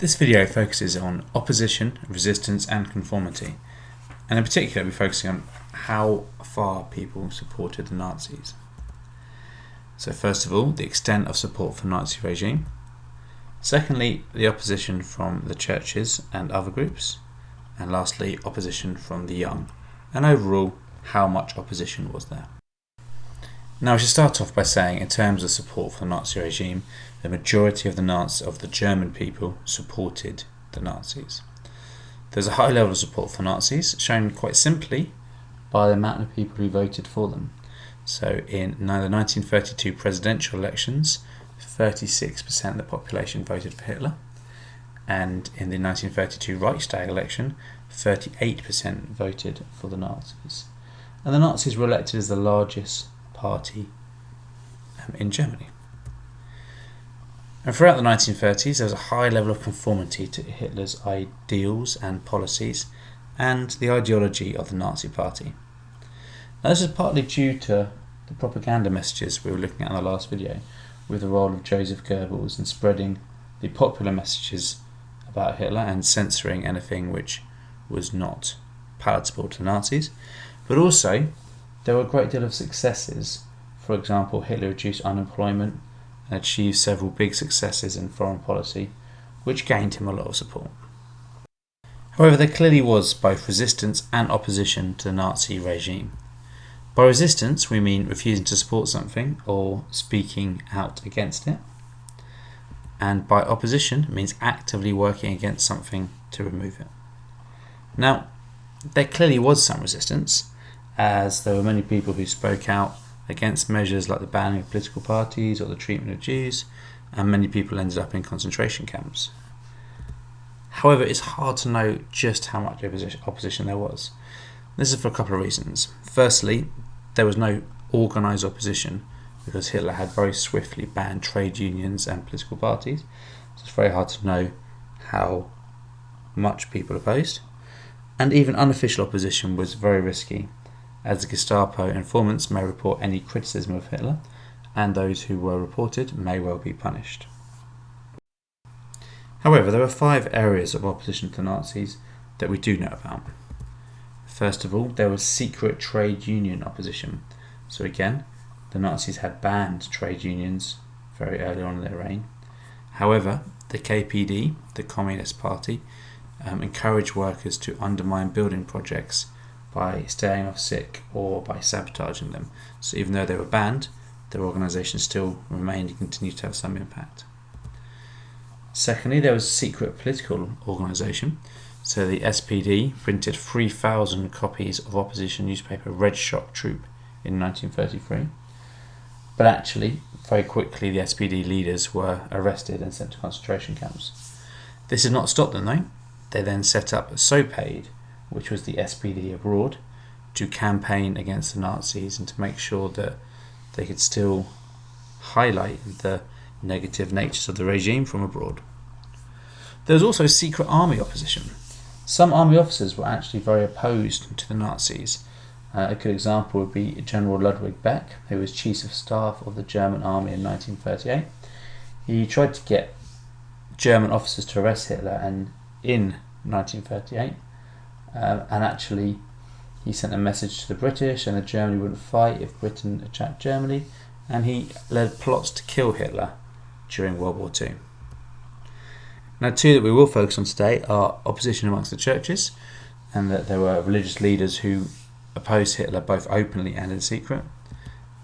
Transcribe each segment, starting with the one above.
This video focuses on opposition, resistance and conformity, and in particular we're focusing on how far people supported the Nazis. So first of all, the extent of support for the Nazi regime. Secondly, the opposition from the churches and other groups. And lastly, opposition from the young. And overall, how much opposition was there. Now I should start off by saying, in terms of support for the Nazi regime, the majority of the German people supported the Nazis. There's a high level of support for Nazis, shown quite simply by the amount of people who voted for them. So in the 1932 presidential elections, 36% of the population voted for Hitler, and in the 1932 Reichstag election, 38% voted for the Nazis. And the Nazis were elected as the largest party in Germany. And throughout the 1930s, there was a high level of conformity to Hitler's ideals and policies and the ideology of the Nazi Party. Now, this is partly due to the propaganda messages we were looking at in the last video, with the role of Joseph Goebbels in spreading the popular messages about Hitler and censoring anything which was not palatable to Nazis. But also, there were a great deal of successes. For example, Hitler reduced unemployment and achieved several big successes in foreign policy, which gained him a lot of support. However, there clearly was both resistance and opposition to the Nazi regime. By resistance, we mean refusing to support something or speaking out against it. And by opposition, it means actively working against something to remove it. Now, there clearly was some resistance, as there were many people who spoke out against measures like the banning of political parties or the treatment of Jews, and many people ended up in concentration camps. However, it's hard to know just how much opposition there was. This is for a couple of reasons. Firstly, there was no organised opposition because Hitler had very swiftly banned trade unions and political parties, so it's very hard to know how much people opposed. And even unofficial opposition was very risky, as the Gestapo informants may report any criticism of Hitler, and those who were reported may well be punished. However, there are 5 areas of opposition to the Nazis that we do know about. First of all, there was secret trade union opposition. So again, the Nazis had banned trade unions very early on in their reign. However, the KPD, the Communist Party, encouraged workers to undermine building projects by staying off sick or by sabotaging them. So even though they were banned, their organisation still remained and continued to have some impact. Secondly, there was a secret political organisation. So the SPD printed 3,000 copies of opposition newspaper Red Shock Troop in 1933. But actually, very quickly the SPD leaders were arrested and sent to concentration camps. This did not stop them though. They then set up SOPAID, which was the SPD abroad, to campaign against the Nazis and to make sure that they could still highlight the negative natures of the regime from abroad. There was also secret army opposition. Some army officers were actually very opposed to the Nazis. A good example would be General Ludwig Beck, who was Chief of Staff of the German Army in 1938. He tried to get German officers to arrest Hitler in 1938, and actually he sent a message to the British and that Germany wouldn't fight if Britain attacked Germany, and he led plots to kill Hitler during World War II. Now, 2 that we will focus on today are opposition amongst the churches, and that there were religious leaders who opposed Hitler both openly and in secret,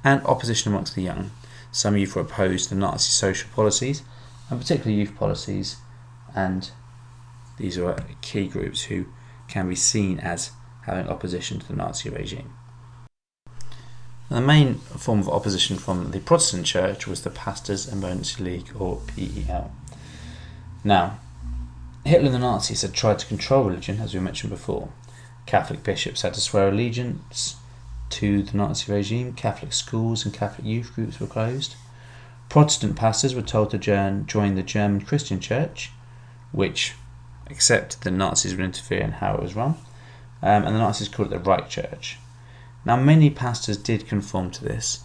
and opposition amongst the young. Some youth were opposed to Nazi social policies, and particularly youth policies, and these are key groups who can be seen as having opposition to the Nazi regime. The main form of opposition from the Protestant Church was the Pastors' Emergency League, or PEL. Now, Hitler and the Nazis had tried to control religion, as we mentioned before. Catholic bishops had to swear allegiance to the Nazi regime, Catholic schools and Catholic youth groups were closed. Protestant pastors were told to join the German Christian Church, which accepted the Nazis would interfere in how it was run, and the Nazis called it the Right Church. Now, many pastors did conform to this,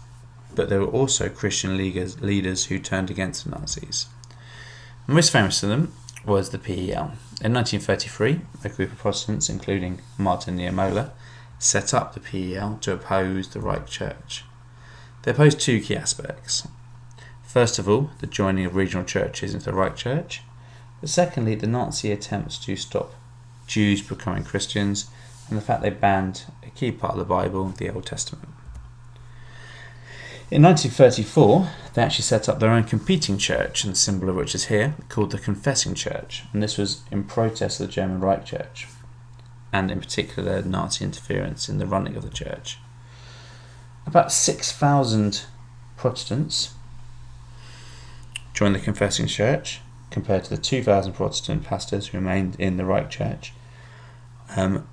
but there were also Christian leaders who turned against the Nazis. Most famous of them was the PEL. In 1933, a group of Protestants, including Martin Niemöller, set up the PEL to oppose the Reich Church. They opposed two key aspects. First of all, the joining of regional churches into the Reich Church, but secondly, the Nazi attempts to stop Jews becoming Christians and the fact they banned a key part of the Bible, the Old Testament. In 1934, they actually set up their own competing church, and the symbol of which is here, called the Confessing Church, and this was in protest of the German Reich Church, and in particular Nazi interference in the running of the church. About 6,000 Protestants joined the Confessing Church, compared to the 2,000 Protestant pastors who remained in the Reich Church. And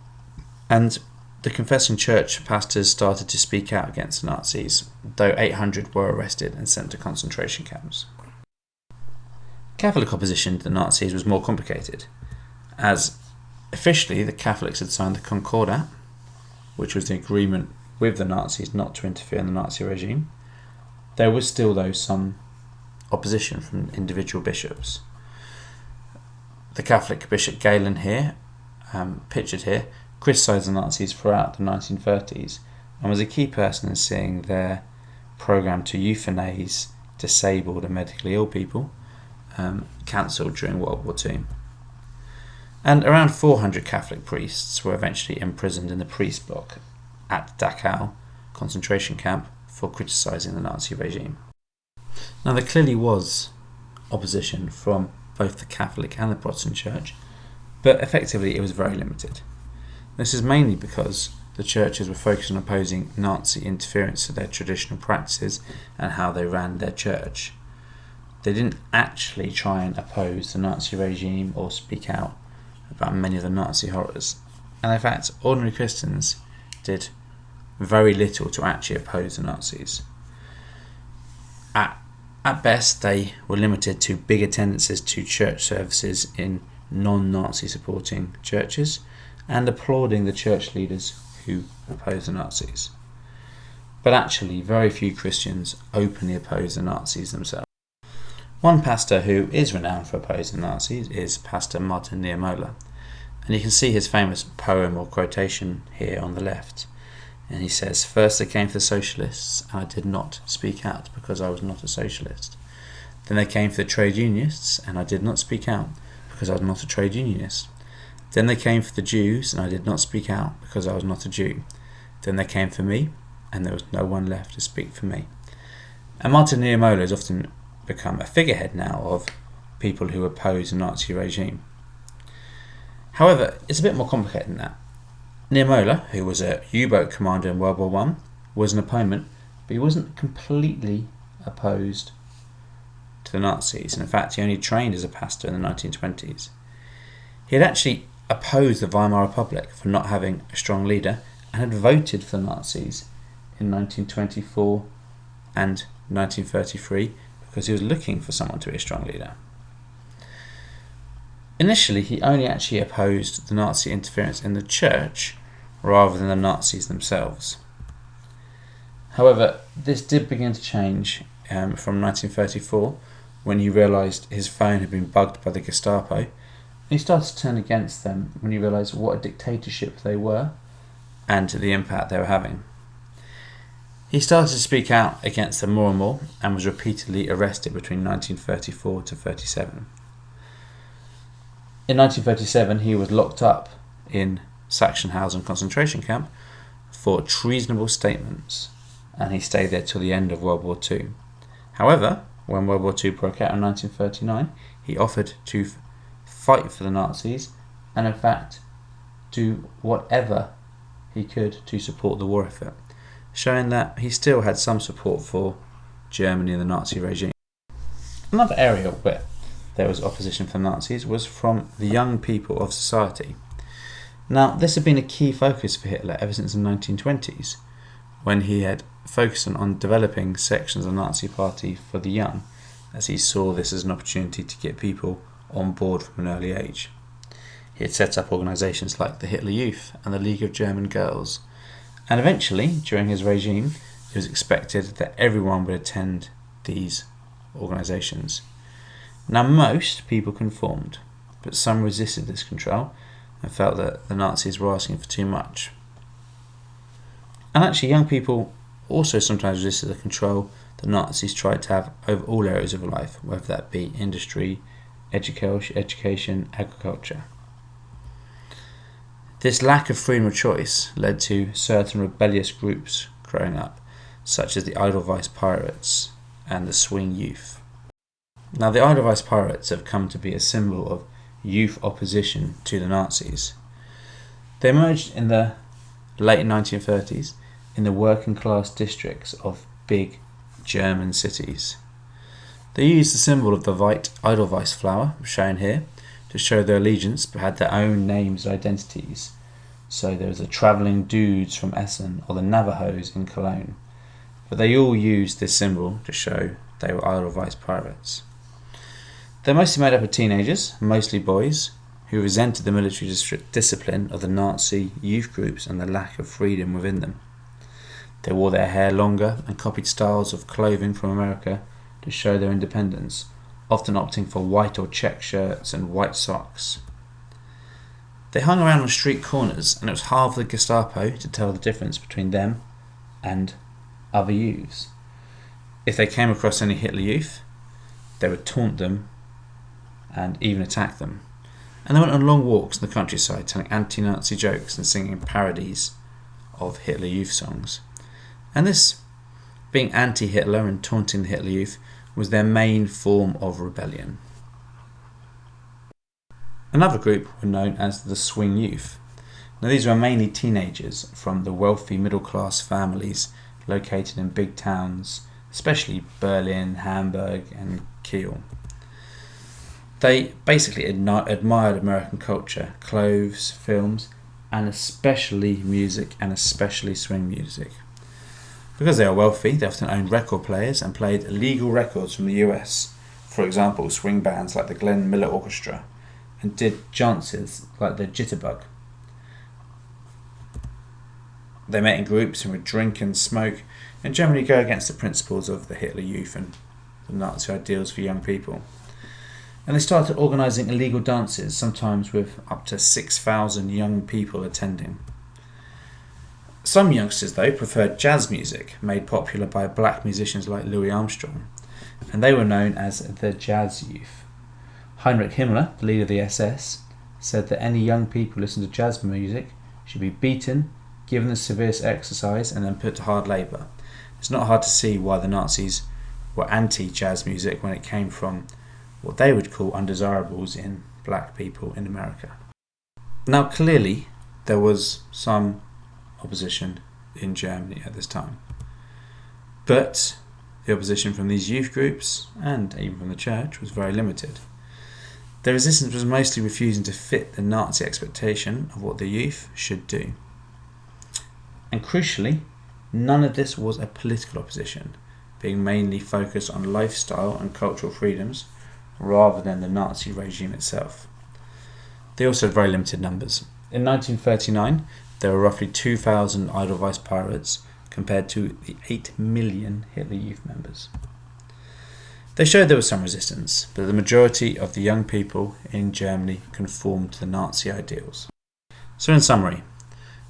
the Confessing Church pastors started to speak out against the Nazis, though 800 were arrested and sent to concentration camps. Catholic opposition to the Nazis was more complicated, as officially the Catholics had signed the Concordat, which was the agreement with the Nazis not to interfere in the Nazi regime. There was still, though, some opposition from individual bishops. The Catholic Bishop Galen here, pictured here, criticised the Nazis throughout the 1930s and was a key person in seeing their programme to euthanize disabled and medically ill people cancelled during World War II. And around 400 Catholic priests were eventually imprisoned in the priest block at Dachau concentration camp for criticising the Nazi regime. Now, there clearly was opposition from both the Catholic and the Protestant Church, but effectively it was very limited. This is mainly because the churches were focused on opposing Nazi interference to their traditional practices and how they ran their church. They didn't actually try and oppose the Nazi regime or speak out about many of the Nazi horrors. And in fact, ordinary Christians did very little to actually oppose the Nazis. At best, they were limited to big attendances to church services in non-Nazi supporting churches and applauding the church leaders who opposed the Nazis. But actually, very few Christians openly opposed the Nazis themselves. One pastor who is renowned for opposing the Nazis is Pastor Martin Niemöller, and you can see his famous poem or quotation here on the left. And he says, "First I came for the socialists, and I did not speak out because I was not a socialist. Then they came for the trade unionists, and I did not speak out because I was not a trade unionist. Then they came for the Jews, and I did not speak out because I was not a Jew. Then they came for me, and there was no one left to speak for me." And Martin Niemöller has often become a figurehead now of people who oppose the Nazi regime. However, it's a bit more complicated than that. Niemöller, who was a U-boat commander in World War I, was an opponent, but he wasn't completely opposed to the Nazis, and in fact he only trained as a pastor in the 1920s. He had actually opposed the Weimar Republic for not having a strong leader and had voted for the Nazis in 1924 and 1933 because he was looking for someone to be a strong leader. Initially, he only actually opposed the Nazi interference in the church rather than the Nazis themselves. However, this did begin to change from 1934 when he realised his phone had been bugged by the Gestapo, and he started to turn against them when he realised what a dictatorship they were and the impact they were having. He started to speak out against them more and more and was repeatedly arrested between 1934 to 1937. In 1937, he was locked up in Sachsenhausen concentration camp for treasonable statements, and he stayed there till the end of World War II. However, when World War II broke out in 1939, he offered to fight for the Nazis and in fact do whatever he could to support the war effort, showing that he still had some support for Germany and the Nazi regime. Another area where there was opposition for Nazis was from the young people of society. Now, this had been a key focus for Hitler ever since the 1920s, when he had focused on developing sections of the Nazi Party for the young, as he saw this as an opportunity to get people on board from an early age. He had set up organisations like the Hitler Youth and the League of German Girls, and eventually, during his regime, it was expected that everyone would attend these organisations. Now, most people conformed, but some resisted this control and felt that the Nazis were asking for too much. And actually, young people also sometimes resisted the control the Nazis tried to have over all areas of life, whether that be industry, education, agriculture. This lack of freedom of choice led to certain rebellious groups growing up, such as the Edelweiss Pirates and the Swing Youth. Now, the Edelweiss Pirates have come to be a symbol of youth opposition to the Nazis. They emerged in the late 1930s in the working class districts of big German cities. They used the symbol of the white Edelweiss flower, shown here, to show their allegiance, but had their own names and identities. So there was the Travelling Dudes from Essen or the Navajos in Cologne. But they all used this symbol to show they were Edelweiss pirates. They're mostly made up of teenagers, mostly boys, who resented the military discipline of the Nazi youth groups and the lack of freedom within them. They wore their hair longer and copied styles of clothing from America to show their independence, often opting for white or check shirts and white socks. They hung around on street corners, and it was hard for the Gestapo to tell the difference between them and other youths. If they came across any Hitler Youth, they would taunt them and even attack them. And they went on long walks in the countryside telling anti-Nazi jokes and singing parodies of Hitler Youth songs. And this, being anti-Hitler and taunting the Hitler Youth, was their main form of rebellion. Another group were known as the Swing Youth. Now, these were mainly teenagers from the wealthy middle-class families located in big towns, especially Berlin, Hamburg and Kiel. They basically admired American culture, clothes, films, and especially music, and especially swing music. Because they are wealthy, they often owned record players and played illegal records from the US, for example, swing bands like the Niemöller Orchestra, and did dances like the Jitterbug. They met in groups and would drink and smoke, and generally go against the principles of the Hitler Youth and the Nazi ideals for young people. And they started organising illegal dances, sometimes with up to 6,000 young people attending. Some youngsters, though, preferred jazz music, made popular by black musicians like Louis Armstrong, and they were known as the Jazz Youth. Heinrich Himmler, the leader of the SS, said that any young people who listen to jazz music should be beaten, given a severe exercise, and then put to hard labour. It's not hard to see why the Nazis were anti-jazz music when it came from what they would call undesirables in black people in America. Now, clearly, there was some opposition in Germany at this time, but the opposition from these youth groups and even from the church was very limited. Their resistance was mostly refusing to fit the Nazi expectation of what the youth should do. And crucially, none of this was a political opposition, being mainly focused on lifestyle and cultural freedoms rather than the Nazi regime itself. They also had very limited numbers. In 1939, there were roughly 2,000 Edelweiss pirates compared to the 8 million Hitler Youth members. They showed there was some resistance, but the majority of the young people in Germany conformed to the Nazi ideals. So in summary,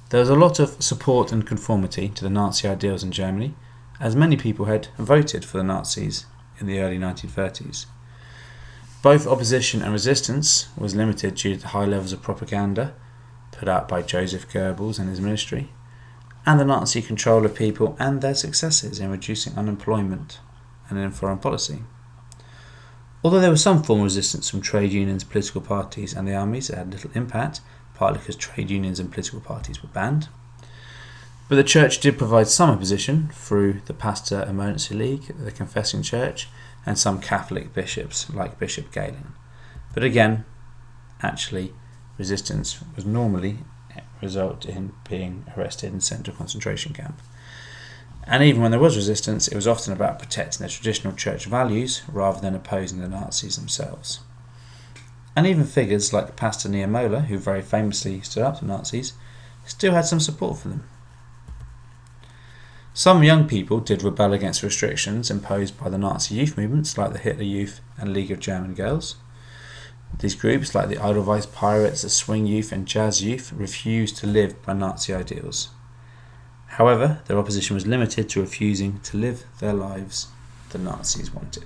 there was a lot of support and conformity to the Nazi ideals in Germany, as many people had voted for the Nazis in the early 1930s. Both opposition and resistance was limited due to the high levels of propaganda put out by Joseph Goebbels and his ministry, and the Nazi control of people and their successes in reducing unemployment and in foreign policy. Although there was some form of resistance from trade unions, political parties and the armies, it had little impact, partly because trade unions and political parties were banned. But the church did provide some opposition through the Pastor Emergency League, the Confessing Church, and some Catholic bishops like Bishop Galen. But again, actually, resistance was normally result in being arrested and sent to a concentration camp. And even when there was resistance, it was often about protecting their traditional church values rather than opposing the Nazis themselves. And even figures like Pastor Niemöller, who very famously stood up to Nazis, still had some support for them. Some young people did rebel against restrictions imposed by the Nazi youth movements like the Hitler Youth and League of German Girls, These groups, like the Edelweiss Pirates, the Swing Youth and Jazz Youth, refused to live by Nazi ideals. However, their opposition was limited to refusing to live their lives the Nazis wanted.